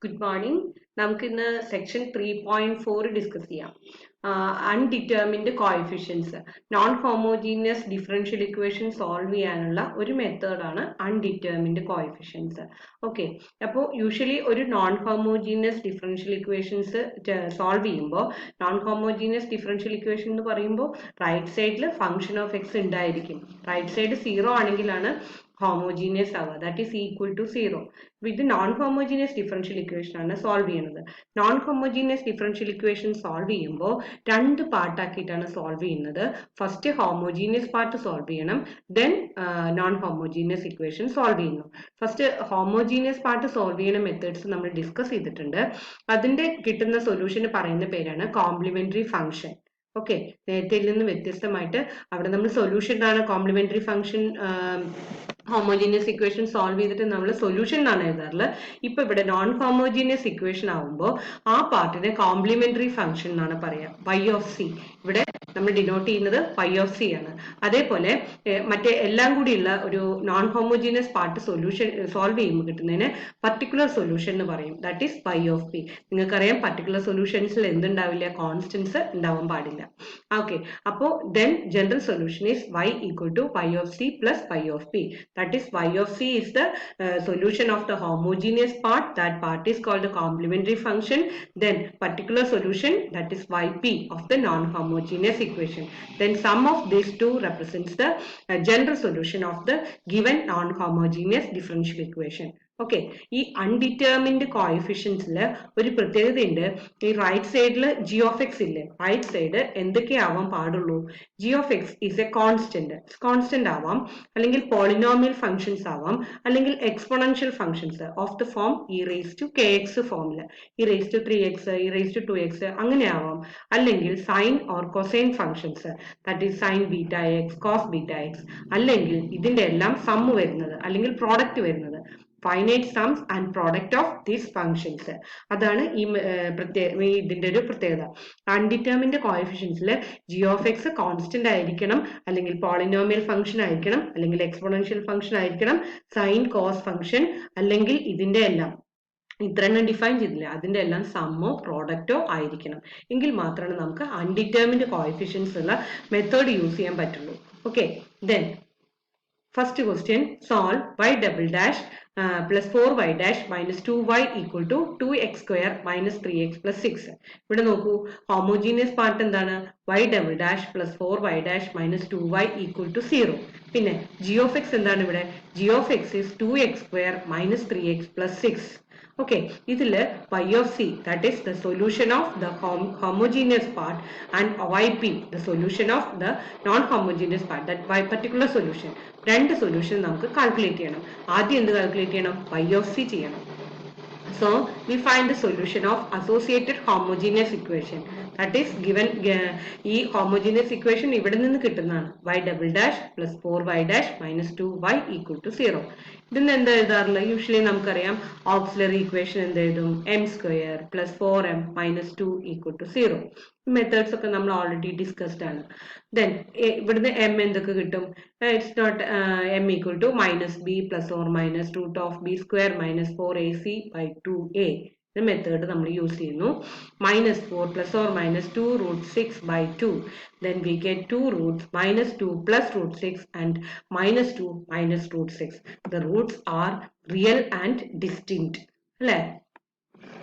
Good morning. നമുക്ക് ഇന്ന് section 3.4 discuss ചെയ്യാം. Undetermined coefficients non homogeneous differential equation solve ചെയ്യാനുള്ള ഒരു മെത്തേഡാണ് അൺഡിറ്റർമിൻഡ് കോഎഫിഷ്യൻസ്. ഓക്കെ, അപ്പോൾ യൂഷ്വലി ഒരു non homogeneous differential equations solve ചെയ്യുമ്പോൾ നോൺ ഹോമോജീനിയസ് ഡിഫറൻഷ്യൽ ഇക്വേഷൻ എന്ന് പറയുമ്പോൾ റൈറ്റ് സൈഡിൽ ഫംഗ്ഷൻ ഓഫ് എക്സ് ഉണ്ടായിരിക്കും. റൈറ്റ് സൈഡ് 0 ആണെങ്കിലാണ് homogeneous ആവുക, that is equal to 0. ഇത് നോൺ ഹോമോജീനിയസ് ഡിഫറൻഷ്യൽ ഇക്വേഷൻ ആണ് സോൾവ് ചെയ്യുന്നത്. Non homogeneous differential equation solve ചെയ്യുമ്പോൾ രണ്ട് പാർട്ടാക്കിയിട്ടാണ് സോൾവ് ചെയ്യുന്നത്. ഫസ്റ്റ് ഹോമോജീനിയസ് പാർട്ട് സോൾവ് ചെയ്യണം, then non homogeneous equation solve ചെയ്യുന്നു. ഫസ്റ്റ് ഹോമോജീനിയസ് പാർട്ട് സോൾവ് ചെയ്യുന്ന മെത്തേഡ്സ് നമ്മൾ ഡിസ്കസ് ചെയ്തിട്ടുണ്ട്. അതിന്റെ കിട്ടുന്ന സൊല്യൂഷന് പറയുന്ന പേരാണ് കോംപ്ലിമെന്ററി ഫംഗ്ഷൻ. ഓക്കെ, നേരത്തെ നിന്ന് വ്യത്യസ്തമായിട്ട് അവിടെ നമ്മൾ സൊല്യൂഷനാണ് complementary function homogeneous equation solve ചെയ്തിട്ട് നമ്മൾ സൊല്യൂഷൻ എന്നാണ് എഴുതാറുള്ളത്. ഇപ്പൊ ഇവിടെ നോൺ ഹോമോജീനിയസ് ഇക്വേഷൻ ആവുമ്പോൾ ആ പാർട്ടിനെ കോംപ്ലിമെന്ററി ഫംഗ്ഷൻ എന്നാണ് പറയാ, y ഓഫ് സി. ഇവിടെ നമ്മൾ ഡിനോട്ട് ചെയ്യുന്നത് y ഓഫ് സി ആണ്. അതേപോലെ മറ്റേ എല്ലാം കൂടിയുള്ള ഒരു non homogeneous part solution solve ചെയ്യുമ്പോൾ കിട്ടുന്നതിന് പർട്ടിക്കുലർ സൊല്യൂഷൻ എന്ന് പറയും, that is y of P. നിങ്ങൾക്കറിയാം പർട്ടിക്കുലർ സൊല്യൂഷൻസിൽ എന്തുണ്ടാവില്ല, കോൺസ്റ്റൻസ് ഉണ്ടാവാൻ പാടില്ല. ഓക്കെ, അപ്പോൾ then general solution is y equal to y of C plus y of P. That is y of c is the solution of the homogeneous part. That part is called a complementary function. Then particular solution, that is yp of the non-homogeneous equation. Then sum of these two represents the general solution of the given non-homogeneous differential equation. Okay, ഈ undetermined കോഎഫിഷ്യൻസിൽ ഒരു പ്രത്യേകതയുണ്ട്. ഈ right സൈഡിൽ g of x ഇല്ലേ, right side എന്തൊക്കെയാവാൻ പാടുള്ളൂ? G of x is a constant ആവാം, അല്ലെങ്കിൽ പോളിനോമിയൽ ഫംഗ്ഷൻസ് ആവാം, അല്ലെങ്കിൽ exponential functions of the form e raise to k x ഫോമില്, e raise to 3x, e raise to 2x അങ്ങനെ ആവാം. അല്ലെങ്കിൽ sine or cosine functions, that is sine beta x, cos beta x. അല്ലെങ്കിൽ ഇതിന്റെ എല്ലാം sum വരുന്നത് അല്ലെങ്കിൽ product വരുന്നത് finite sums and product of these functions. അതാണ് ഇതിന്റെ ഒരു പ്രത്യേകത. അൺഡിറ്റർമിൻഡ് കോഎഫിഷ്യൻസിൽ ജി ഓഫ് എക്സ് കോൺസ്റ്റന്റ് ആയിരിക്കണം, അല്ലെങ്കിൽ പോളിനോമിയൽ ഫംഗ്ഷൻ ആയിരിക്കണം, അല്ലെങ്കിൽ എക്സ്പോണൻഷ്യൽ ഫംഗ്ഷൻ ആയിരിക്കണം, സൈൻ കോസ് ഫംഗ്ഷൻ, അല്ലെങ്കിൽ ഇതിന്റെ എല്ലാം ഇത്രയെണ്ണം ഡിഫൈൻ ചെയ്തില്ല, അതിന്റെ എല്ലാം സമ്മോ പ്രോഡക്റ്റോ ആയിരിക്കണം. എങ്കിൽ മാത്രമാണ് നമുക്ക് അൺഡിറ്റർമിൻഡ് കോഎഫിഷ്യൻസ് ഉള്ള മെത്തേഡ് യൂസ് ചെയ്യാൻ പറ്റുള്ളൂ. Okay, then first question, solve y double dash plus 4y dash minus 2y equal to 2x square minus 3x plus 6. ഇവിടെ നോക്കൂ, ഹോമോജീനിയസ് പാർട്ട് എന്താണ്? y double dash plus 4y dash minus 2y equal to 0. പിന്നെ g of x എന്താണ്? ഇവിടെ g of x is 2x square minus 3x plus 6. Okay, ഇതില് y of c, that is the solution of the homogeneous part, and yp, the solution of the non-homogeneous part, that by particular solution. രണ്ട് solution നമുക്ക് calculate ചെയ്യണം. ആദ്യം എന്ത് calculate ചെയ്യണം? y of c ചെയ്യണം. So we find the solution of associated homogeneous equation, that is given ഈ homogeneous equation ഇവിടെ നിന്ന് കിട്ടുന്നതാണ്, y double dash plus 4y dash minus 2y equal to 0. ഇതിന് എന്താ എഴുതാറുള്ളത്? യൂഷ്വലി നമുക്കറിയാം ഓക്സിലറി ഇക്വേഷൻ എന്ത് എഴുതും? m square plus 4m minus 2 equal to 0. Methods ഒക്കെ നമ്മൾ ഓൾറെഡി ഡിസ്കസ്ഡ് ആണ്. ദെൻ ഇവിടുന്ന് m എന്തൊക്കെ കിട്ടും? It's not m equal to minus b plus or minus root of b square minus 4ac by 2a. Method നമ്മൾ use ചെയ്യുന്നു. minus 4 plus or minus 2 root 6 by 2. Then we get 2 roots, minus 2 plus root 6 and minus 2 minus root 6. The roots are real and distinct. അല്ലേ?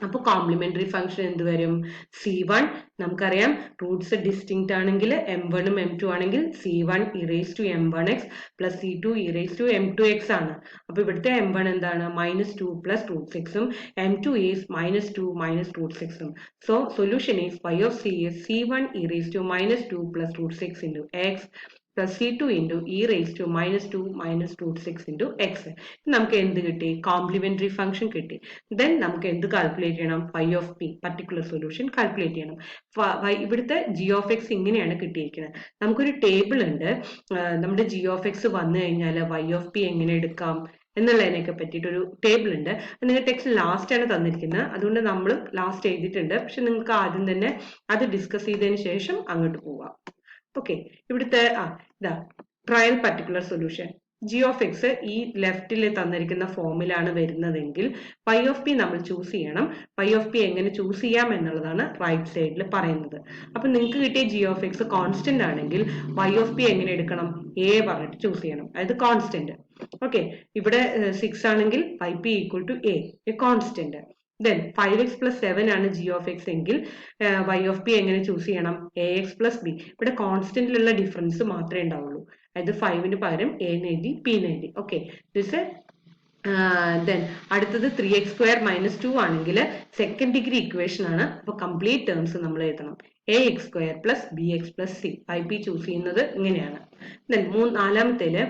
അപ്പൊ complementary function എന്ത് വരും? c1 നമുക്കറിയാം Roots distinct ആണെങ്കിൽ m1 ഉം m2 ആണെങ്കിൽ c1 e raised to m1x plus c2 e raised to m2x ആണ്. അപ്പൊ ഇവിടുത്തെ m1 എന്താണ്? -2 plus root 6 ഉം m2 is -2 minus root 6 ഉം. So solution is y of c is c1 e raised to -2 plus root 6 into x plus c2 into e raised to -2 minus root 6 into x. നമുക്ക് എന്ത് കിട്ടി? Complementary function കിട്ടി. Then നമുക്ക് എന്ത് calculate ചെയ്യണം? y of p, particular solution calculate ചെയ്യണം. ഇവിടുത്തെ g of x ഇങ്ങനെയാണ് കിട്ടിയിരിക്കുന്നത്. നമുക്കൊരു ടേബിൾ ഉണ്ട്, നമ്മുടെ g of x വന്നു കഴിഞ്ഞാൽ y of p എങ്ങനെ എടുക്കാം എന്നുള്ളതിനൊക്കെ പറ്റിയിട്ടൊരു ടേബിൾ ഉണ്ട്. നിങ്ങൾ ടെക്സ്റ്റ് ലാസ്റ്റ് ആണ് തന്നിരിക്കുന്നത്, അതുകൊണ്ട് നമ്മൾ ലാസ്റ്റ് എഴുതിയിട്ടുണ്ട്. പക്ഷെ നിങ്ങൾക്ക് ആദ്യം തന്നെ അത് ഡിസ്കസ് ചെയ്തതിന് ശേഷം അങ്ങോട്ട് പോവാം. ഓക്കെ, ഇവിടുത്തെ ഇതാ trial particular solution. G of X ഈ ലെഫ്റ്റിൽ തന്നിരിക്കുന്ന ഫോമിലാണ് വരുന്നതെങ്കിൽ y ഓഫ് പി നമ്മൾ ചൂസ് ചെയ്യണം. y ഓഫ് പി എങ്ങനെ ചൂസ് ചെയ്യാം എന്നുള്ളതാണ് റൈറ്റ് സൈഡിൽ പറയുന്നത്. അപ്പൊ നിങ്ങൾക്ക് കിട്ടിയ ജി ഓഫ് എക്സ് കോൺസ്റ്റന്റ് ആണെങ്കിൽ y ഓഫ് പി എങ്ങനെ എടുക്കണം? എ പറഞ്ഞിട്ട് ചൂസ് ചെയ്യണം, അതായത് കോൺസ്റ്റന്റ്. ഓക്കെ, ഇവിടെ 6 ആണെങ്കിൽ y p equal to a constant. Then 5x plus 7 ആണ് ജി ഓഫ് എക്സ് എങ്കിൽ y ഓഫ് പി എങ്ങനെ ചൂസ് ചെയ്യണം? A X plus B. ഇവിടെ കോൺസ്റ്റന്റിലുള്ള ഡിഫറൻസ് മാത്രമേ ഉണ്ടാവുള്ളൂ, അതായത് 5ന് പകരം എ എഴുതി പി എഴുതി. ഓക്കെ, ദിസ് ദെൻ അടുത്തത് 3x² - 2 ആണെങ്കിൽ സെക്കൻഡ് ഡിഗ്രി ഇക്വേഷൻ ആണ്. അപ്പോൾ കംപ്ലീറ്റ് ടേംസ് നമ്മൾ എഴുതണം. ax² plus bx plus c. y p choose ചെയ്യുന്നത് ഇങ്ങനെയാണ്. ദെൻ നാലാമത്തേല്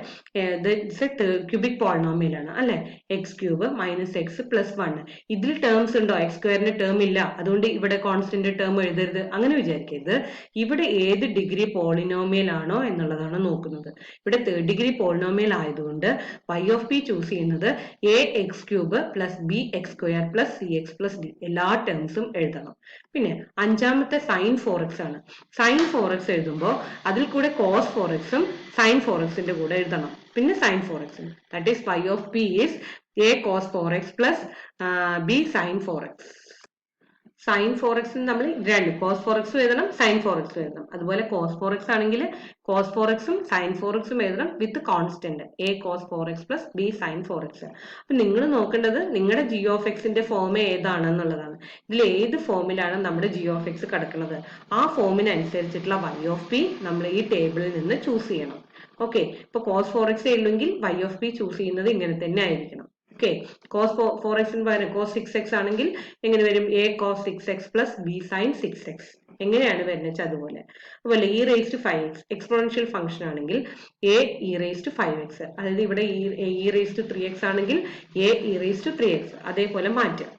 ക്യൂബിക് പോളിനോമിയൽ ആണ് അല്ലെ, x³ - x + 1. ഇതിൽ ടേംസ് ഉണ്ടോ? x² ടേം ഇല്ല, അതുകൊണ്ട് ഇവിടെ കോൺസ്റ്റന്റ് ടേം എഴുതരുത്, അങ്ങനെ വിചാരിക്കരുത്. ഇവിടെ ഏത് ഡിഗ്രി പോളിനോമിയൽ ആണോ എന്നുള്ളതാണ് നോക്കുന്നത്. ഇവിടെ തേർഡ് ഡിഗ്രി പോളിനോമിയൽ ആയതുകൊണ്ട് y ഓഫ് പി ചൂസ് ചെയ്യുന്നത് ax³ plus bx² plus cx plus d. എല്ലാ ടേംസും എഴുതണം. പിന്നെ അഞ്ചാമത്തെ sin 4x ആണ്. sin 4x എഴുതുമ്പോൾ അതിൽ കൂടെ cos 4x ഉം sin 4x കൂടെ എഴുതണം, പിന്നെ sin 4x. That is y of p is a cos 4x plus b sin 4x. sin 4x നമ്മൾ രണ്ട് cos 4x എഴുതണം, sin 4x എഴുതണം. അതുപോലെ cos 4x ആണെങ്കിൽ cos 4x ഉം sin 4x ഉം എഴുതണം വിത്ത് constant a cos 4x plus b sin 4x. അപ്പൊ നിങ്ങൾ നോക്കേണ്ടത് നിങ്ങളുടെ ജി ഓഫ് എക്സിന്റെ ഫോം ഏതാണെന്നുള്ളതാണ്. ഇതിൽ ഏത് ഫോമിലാണ് നമ്മുടെ ജി ഓഫ് എക്സ് കിടക്കുന്നത്, ആ ഫോമിനനുസരിച്ചിട്ടുള്ള y ഓഫ് പി നമ്മൾ ഈ ടേബിളിൽ നിന്ന് ചൂസ് ചെയ്യണം. ഓക്കെ, ഇപ്പൊ cos 4x ഉള്ളെങ്കിൽ y ഓഫ് പി ചൂസ് ചെയ്യുന്നത് ഇങ്ങനെ തന്നെ ആയിരിക്കണം. ഓക്കെ, cos 4x പകരം cos 6x ആണെങ്കിൽ എങ്ങനെ വരും? a cos 6x plus b sin 6x. എങ്ങനെയാണ് വരുന്നത് വെച്ചാൽ അതുപോലെ. അതുപോലെ e⁵ എക്സ്പോണൻഷ്യൽ ഫംഗ്ഷൻ ആണെങ്കിൽ a e⁵ അതായത് ഇവിടെ e�3x ആണെങ്കിൽ a e�3x അതേപോലെ മാറ്റുക.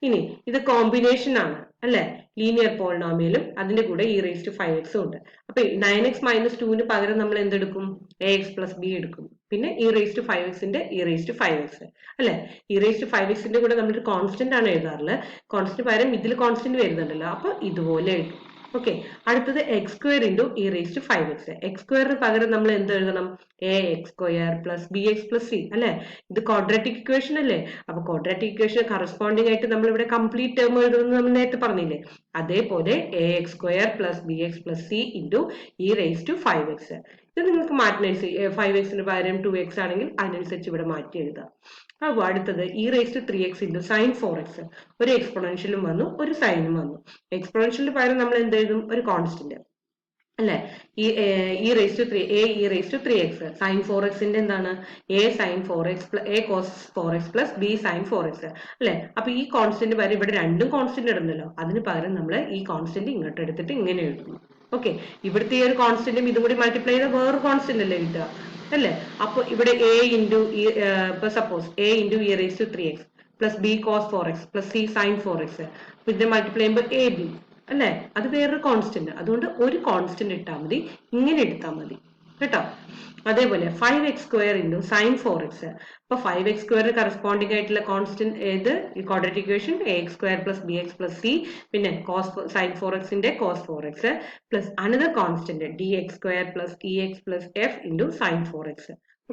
ഇനി ഇത് കോമ്പിനേഷൻ ആണ് അല്ലെ, ലീനിയർ പോളിനോമിയലും അതിന്റെ കൂടെ e⁵x ഉണ്ട്. അപ്പൊ 9x - 2ന് പകരം നമ്മൾ എന്തെടുക്കും? ax plus b എടുക്കും, പിന്നെ e⁵ന്റെ e⁵x അല്ലെ. e⁵ന്റെ കൂടെ നമ്മൾ കോൺസ്റ്റന്റ് ആണ് എഴുതാറുള്ളത്, കോൺസ്റ്റന്റ് പകരം ഇതിൽ കോൺസ്റ്റന്റ് വരുന്നുണ്ടല്ലോ, അപ്പൊ ഇതുപോലെ എഴുതും. ഓക്കെ, അടുത്തത് x² × e⁵x. x² പകരം നമ്മൾ എന്ത് എഴുതണം? ax² plus bx plus c അല്ലെ. ഇത് ക്വാഡ്രാറ്റിക് ഇക്വേഷൻ അല്ലേ, അപ്പൊ ക്വാഡ്രാറ്റിക് ഇക്വേഷൻ കറസ്പോണ്ടിങ് ആയിട്ട് നമ്മൾ ഇവിടെ കംപ്ലീറ്റ് ടേം എഴുതുന്നത് നമ്മൾ നേരത്തെ പറഞ്ഞില്ലേ, അതേപോലെ ax² plus bx plus c × e⁵x. ഇത് നിങ്ങൾക്ക് മാറ്റി 5x പകരം 2x ആണെങ്കിൽ അതിനനുസരിച്ച് ഇവിടെ മാറ്റി എഴുതാം. അപ്പോൾ അടുത്തത് e�3x × sin 4x. ഒരു എക്സ്പോണൻഷ്യലും വന്നു, ഒരു സൈനും വന്നു. എക്സ്പോണൻഷ്യലിന് പകരം നമ്മൾ എന്ത് എഴുതും? ഒരു കോൺസ്റ്റന്റ് അല്ലെ, e�3x. sin 4x എന്താണ്? a sin 4x a cos 4x plus b sin 4x അല്ലെ. അപ്പൊ ഈ കോൺസ്റ്റന്റ് പകരം ഇവിടെ രണ്ടും കോൺസ്റ്റന്റ് ഇടുന്നല്ലോ, അതിന് പകരം നമ്മൾ ഈ കോൺസ്റ്റന്റ് ഇങ്ങോട്ട് എടുത്തിട്ട് ഇങ്ങനെ എഴുതുന്നു. ഓക്കെ, ഇവിടുത്തെ ഈ ഒരു കോൺസ്റ്റന്റും ഇതും കൂടി മൾട്ടിപ്ലൈ ചെയ്ത വേറൊരു കോൺസ്റ്റന്റ് അല്ലേ കിട്ടുക അല്ലെ. അപ്പൊ ഇവിടെ suppose a × e�3x plus b cos 4x plus c sin 4x ഇത് മൾട്ടിപ്ലൈ ചെയ്യുമ്പോൾ ab അല്ലെ, അത് വേറൊരു കോൺസ്റ്റന്റ്, അതുകൊണ്ട് ഒരു കോൺസ്റ്റന്റ് ഇട്ടാൽ മതി, ഇങ്ങനെ എടുത്താൽ മതി കേട്ടോ. അതേപോലെ 5x² × sin 4x. അപ്പൊ 5x² കറസ്പോണ്ടിങ് ആയിട്ടുള്ള കോൺസ്റ്റന്റ് ഏത്? ഈ quadratic equation ax² plus bx plus c, പിന്നെ sin 4x cos 4x plus another constant dx² plus ex plus f × sin 4x.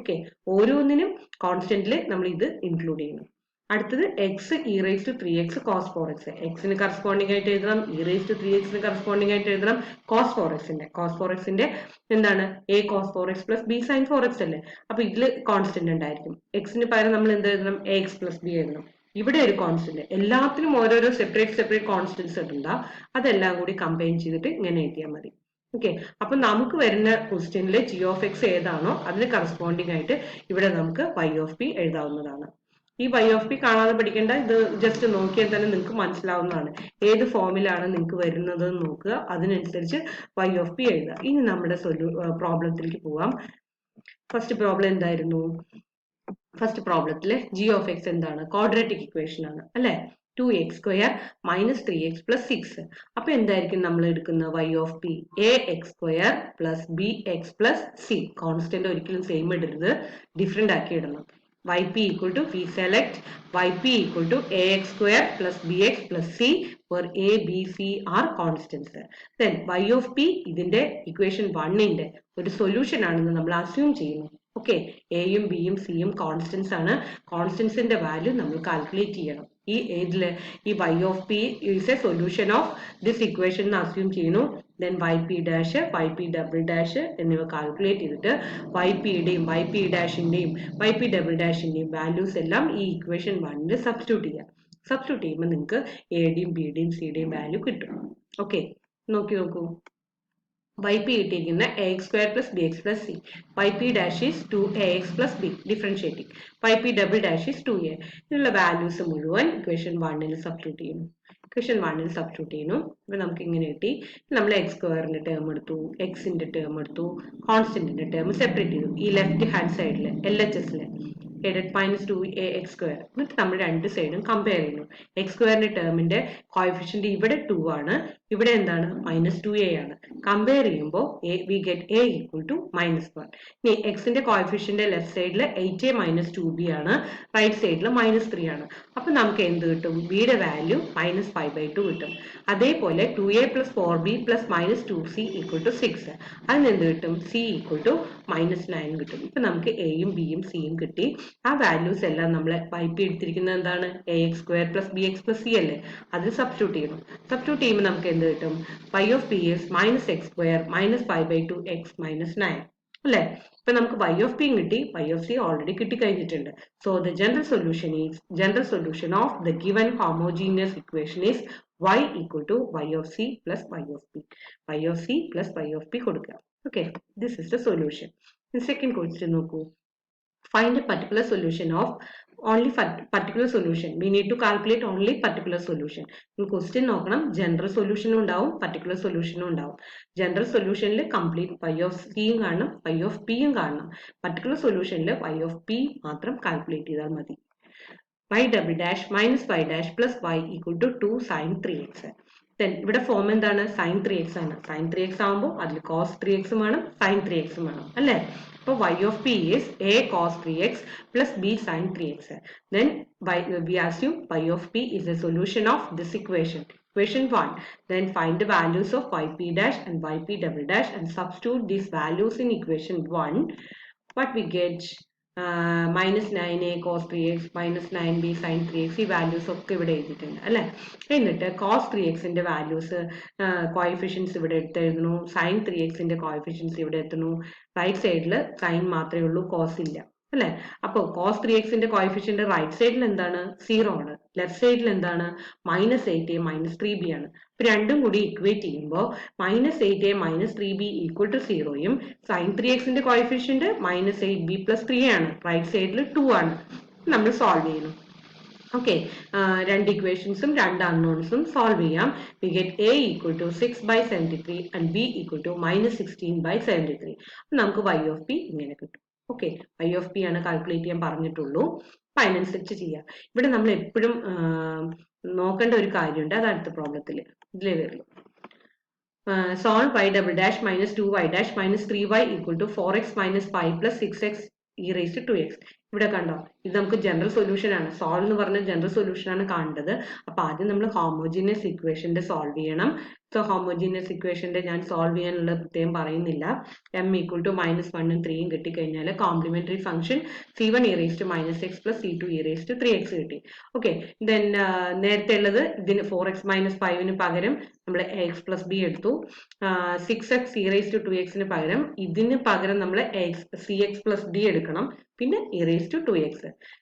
Okay, ഓരോന്നിനും കോൺസ്റ്റന്റിൽ നമ്മൾ ഇത് ഇൻക്ലൂഡ് ചെയ്യണം. അടുത്തത് x e�3x cos 4x. എക്സിന് കറസ്പോണ്ടിങ് ആയിട്ട് എഴുതണം, e�3x കറസ്പോണ്ടിങ് ആയിട്ട് എഴുതണം. cos 4x എന്താണ്? a cos 4x plus b sin 4x അല്ലേ. അപ്പൊ ഇതില് കോൺസ്റ്റന്റ് ഉണ്ടായിരിക്കും. എക്സിന് പകരം നമ്മൾ എന്ത് എഴുതണം? ax plus b എഴുതണം. ഇവിടെ ഒരു കോൺസ്റ്റന്റ്, എല്ലാത്തിനും ഓരോരോ സെപ്പറേറ്റ് കോൺസ്റ്റന്റ്സ് ഇടണ്ട, അതെല്ലാം കൂടി കമ്പൈൻ ചെയ്തിട്ട് ഇങ്ങനെ എഴുതിയാൽ മതി. ഓക്കെ, അപ്പൊ നമുക്ക് വരുന്ന ക്വസ്റ്റ്യനിലെ ജി ഓഫ് എക്സ് ഏതാണോ അതിന് കറസ്പോണ്ടിങ് ആയിട്ട് ഇവിടെ നമുക്ക് y ഓഫ് പി എഴുതാവുന്നതാണ്. ഈ y ഓഫ് പി കാണാതെ പഠിക്കേണ്ട, ഇത് ജസ്റ്റ് നോക്കിയാൽ തന്നെ നിങ്ങൾക്ക് മനസ്സിലാവുന്നതാണ്. ഏത് ഫോമിലാണ് നിങ്ങൾക്ക് വരുന്നത് നോക്കുക, അതിനനുസരിച്ച് y ഓഫ് പി എഴുതുക. ഇനി നമ്മുടെ പ്രോബ്ലത്തിലേക്ക് പോവാം. ഫസ്റ്റ് പ്രോബ്ലം എന്തായിരുന്നു? ഫസ്റ്റ് പ്രോബ്ലത്തിലെ ജി ഓഫ് എക്സ് എന്താണ്? ക്വാഡ്രാറ്റിക് ഇക്വേഷൻ ആണ് അല്ലെ. 2x² - 3x plus 6. അപ്പൊ എന്തായിരിക്കും നമ്മൾ എടുക്കുന്ന y of P? ax² plus bx plus c. Constant ഒരിക്കലും സെയിം ഇടരുത്, ഡിഫറെന്റ് ആക്കി ഇടണം. yp equal to, we select yp equal to ax² plus bx plus c where a, b, c are constants. Then y of p ഇതിന്റെ equation 1ന്റെ ഒരു solution ആണെന്ന് നമ്മൾ assume ചെയ്യുന്നു. Okay, എയും ബിയും സിയും കോൺസ്റ്റൻസ് ആണ്. കോൺസ്റ്റൻസിന്റെ വാല്യൂ നമ്മൾ കാൽക്കുലേറ്റ് ചെയ്യണം. ഈ ഏതില് ഈ y of p is a solution of this equation എന്ന് അസ്യൂം ചെയ്യുന്നു. Then y p dash y p double dash എന്നിവ കാൽക്കുലേറ്റ് ചെയ്തിട്ട് വൈ പിയുടെയും വൈ പി ഡാഷിന്റെയും വൈ പി ഡബിൾ ഡാഷിന്റെയും വാല്യൂസ് എല്ലാം ഈ ഇക്വേഷൻ 1 സബ്സ്റ്റിറ്റ്യൂട്ട് ചെയ്യാം. സബ്സ്റ്റിറ്റ്യൂട്ട് ചെയ്യുമ്പോൾ നിങ്ങൾക്ക് എയുടെയും ബിയുടെയും സിയുടെയും വാല്യൂ കിട്ടും. ഓക്കെ, നോക്കൂ. yp കിട്ടിയിരിക്കുന്ന ax² plus bx plus c. yp dash is 2ax plus b, differentiating. yp double dash is 2a. ഇതിനുള്ള വാല്യൂസ് മുഴുവൻ ഇക്വേഷൻ 1 സബ്സ്റ്റിറ്റ്യൂട്ട് ചെയ്യുന്നു. ഇക്വേഷൻ 1 സബ്സ്റ്റിറ്റ്യൂട്ട് ചെയ്യുന്നു. ഇപ്പൊ നമുക്ക് ഇങ്ങനെ കിട്ടി. നമ്മൾ x² ടേം എടുത്തു, എക്സിന്റെ ടേം എടുത്തു, കോൺസ്റ്റന്റിന്റെ ടേം സെപ്പറേറ്റ് ചെയ്തു. ഈ ലെഫ്റ്റ് ഹാൻഡ് സൈഡില് LHSല് -2ax². എന്നിട്ട് നമ്മൾ രണ്ട് സൈഡും കമ്പയർ ചെയ്യുന്നു. x² ടേമിന്റെ കോഎഫിഷ്യന്റ് ഇവിടെ 2 ആണ്, ഇവിടെ എന്താണ് -2a ആണ്. കമ്പയർ ചെയ്യുമ്പോൾ we get a equal to -1. ഇനി എക്സിന്റെ കോഎഫിഷ്യന്റ് ലെഫ്റ്റ് സൈഡിൽ 8a - 2b ആണ്, റൈറ്റ് സൈഡിൽ -3 ആണ്. അപ്പൊ നമുക്ക് എന്ത് കിട്ടും? ബിയുടെ വാല്യൂ -5/2 കിട്ടും. അതേപോലെ 2a + 4b + -2c = 6. അതിന് എന്ത് കിട്ടും? c = -9 കിട്ടും. ഇപ്പൊ നമുക്ക് എയും ബിയും സിയും കിട്ടി. ആ വാല്യൂസ് എല്ലാം നമ്മൾ yp എടുത്തിരിക്കുന്നത് എന്താണ്? ax² plus bx plus c അല്ലേ? അതിൽ സബ്സ്റ്റിറ്റ്യൂട്ട് ചെയ്യണം. സബ്സ്റ്റിറ്റ്യൂട്ട് ചെയ്യുമ്പോൾ നമുക്ക് എന്ത് കിട്ടും? y of p is -x² -5/2x -9 അല്ലേ? ഇപ്പൊ നമുക്ക് y of p കിട്ടി, y of c ഓൾറെഡി കിട്ടിക്കഴിഞ്ഞിട്ടുണ്ട്. So the general solution of the given homogeneous equation is y = y of c plus y of p. y of c plus y of p കൊടുക്കുക. Okay, this is the solution. Second question നോക്കൂ. Find a particular solution of only particular solution. We need to calculate only particular solution. Question നോക്കണം, general സൊല്യൂഷനും ഉണ്ടാവും, particular സൊല്യൂഷനും ഉണ്ടാവും. General സൊല്യൂഷനിൽ complete y of c യും കാണണം, y of p യും കാണണം. പർട്ടിക്കുലർ സൊല്യൂഷനിൽ y of p മാത്രം കാൽക്കുലേറ്റ് ചെയ്താൽ മതി. y double dash minus y dash plus y equal to 2 sin 3x. Then ഇവിടെ ഫോം എന്താണ്? sin 3x ആണ്. sin 3x ആകുമ്പോൾ അതിൽ cos 3x വേണം, sin 3x വേണം അല്ലേ? അപ്പോൾ y of p is a cos 3x plus b sin 3x. Then we assume y of p is a solution of this equation. Equation 1. Then find the values of yp dash and yp double dash and substitute these values in equation 1. What we get? -9a cos 3x -9b sin 3x ഈ values ഒക്കെ ഇവിടെ എഴുതിയിട്ടുണ്ട് അല്ലെ? എന്നിട്ട് cos 3xന്റെ values coefficients ഇവിടെ എടുത്തെഴുതുന്നു, sin 3xന്റെ coefficients ഇവിടെ എത്തുന്നു. Right സൈഡിൽ സൈൻ മാത്രമേ ഉള്ളൂ, കോസ് ഇല്ല അല്ലെ? അപ്പോൾ cos 3xന്റെ കോഎഫിഷ്യന്റ് റൈറ്റ് സൈഡിൽ എന്താണ്? 0 ആണ്. ലെഫ്റ്റ് സൈഡിൽ എന്താണ്? -8a -3b ആണ്. ഇപ്പൊ രണ്ടും കൂടി ഇക്വേറ്റ് ചെയ്യുമ്പോൾ -8a -3b = 0യും sin 3xന്റെ coefficient -8b + 3 ആണ്. റൈറ്റ് സൈഡിൽ 2 ആണ്. നമ്മൾ സോൾവ് ചെയ്യുന്നു. ഓക്കെ, രണ്ട് ഇക്വേഷൻസും രണ്ട് അൺനോൺസും സോൾവ് ചെയ്യാം. V get a = 6/73 and b = -16/73. നമുക്ക് y of p ഇങ്ങനെ കിട്ടും. ഓക്കെ, y of p ആണ് കാൽക്കുലേറ്റ് ചെയ്യാൻ പറഞ്ഞിട്ടുള്ളൂ. അപ്പൊ അതിനനുസരിച്ച് ചെയ്യാം. ഇവിടെ നമ്മൾ എപ്പോഴും നോക്കേണ്ട ഒരു കാര്യമുണ്ട്, അത് അടുത്ത പ്രോബ്ലത്തിൽ ഇതിലേ വരുള്ളൂ. Solve y double dash minus 2y dash minus 3y equal to 4x minus 5 plus 6x e raised to 2x. ഇവിടെ കണ്ടോ, ഇത് നമുക്ക് ജനറൽ സൊല്യൂഷൻ ആണ്. സോൾവ് എന്ന് പറഞ്ഞ ജനറൽ സൊല്യൂഷൻ ആണ് കാണേണ്ടത്. അപ്പൊ ആദ്യം നമ്മൾ ഹോമോജീനിയസ് ഇക്വേഷന്റെ സോൾവ് ചെയ്യണം. സോ ഹോമോജീനിയസ് ഇക്വേഷന്റെ ഞാൻ സോൾവ് ചെയ്യാനുള്ള പ്രത്യേകം പറയുന്നില്ല. m = -1ഉം 3യും കിട്ടിക്കഴിഞ്ഞാൽ complementary function c1 e raised to -x plus c2 e raised to 3x കിട്ടി. ഓക്കെ, ദെൻ നേരത്തെ ഉള്ളത് ഇതിന് 4x - 5ന് പകരം നമ്മൾ x plus b എടുത്തു. 6x e raised to 2x പകരം ഇതിന് പകരം നമ്മൾ cx plus d എടുക്കണം. പിന്നെ e raised to 2x.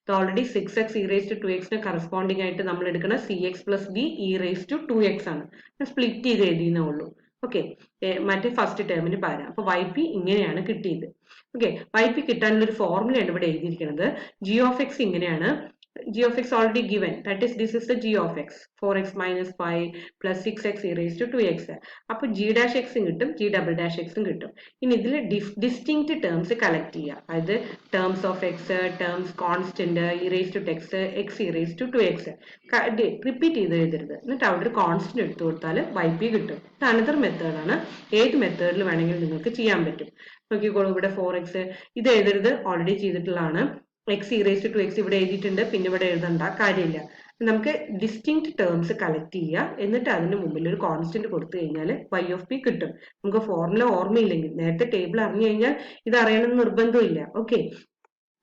ഇത് already 6x e raised to 2x corresponding ആയിട്ട് നമ്മൾ എടുക്കുന്ന cx plus d e raised to 2x ആണ്. സ്പ്ലിറ്റ് ചെയ്ത് എഴുതിയെന്നേ ഉള്ളൂ. ഓക്കെ, മറ്റേ ഫസ്റ്റ് ടേമിന് പകരം. അപ്പൊ yp ഇങ്ങനെയാണ് കിട്ടിയത്. ഓക്കെ, yp കിട്ടാനുള്ള ഒരു ഫോർമുലയാണ് ഇവിടെ എഴുതിയിരിക്കുന്നത്. g of x ഇങ്ങനെയാണ്. g of x already given, that is this is the g of x, 4x minus 5 plus 6x e raised to 2x. അപ്പോൾ g dash x കിട്ടും, g double dash x കിട്ടും. ഇനി ഇതിൽ distinct terms collect ചെയ്യുക. അതായത് terms of x, terms constant e raised to x, x e raised to 2x repeat ചെയ്ത് എഴുതരുത്. എന്നിട്ട് അവിടെ ഒരു കോൺസ്റ്റന്റ് എടുത്തു കൊടുത്താൽ yp കിട്ടും. ഇത് അനദർ മെത്തേഡാണ്. ഏത് മെത്തേഡിൽ വേണമെങ്കിലും നിങ്ങൾക്ക് ചെയ്യാൻ പറ്റും. നോക്കിക്കോളൂ, ഇവിടെ 4x ഇത് എഴുതരുത്, ഓൾറെഡി ചെയ്തിട്ടുള്ളതാണ്. x e raised to 2x ഇവിടെ എഴുതിയിട്ടുണ്ട്, പിന്നെ ഇവിടെ എഴുതണ്ട കാര്യമില്ല നമുക്ക് ഡിസ്റ്റിങ്ക്ട് ടേംസ് കളക്ട് ചെയ്യുക, എന്നിട്ട് അതിന് മുമ്പിൽ ഒരു കോൺസ്റ്റന്റ് കൊടുത്തു കഴിഞ്ഞാൽ y ഓഫ് പി കിട്ടും. നമുക്ക് ഫോർമുല ഓർമ്മയില്ലെങ്കിൽ, നേരത്തെ ടേബിൾ അറിഞ്ഞു കഴിഞ്ഞാൽ ഇത് അറിയണമെന്ന് നിർബന്ധമില്ല. ഓക്കെ,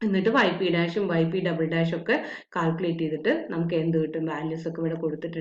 എന്നിട്ട് y p ഡാഷും y p ഡബിൾ ഡാഷും ഒക്കെ കാൽക്കുലേറ്റ് ചെയ്തിട്ട് നമുക്ക് എന്ത് കിട്ടും, വാല്യൂസ് ഒക്കെ ഇവിടെ കൊടുത്തിട്ടുണ്ട്.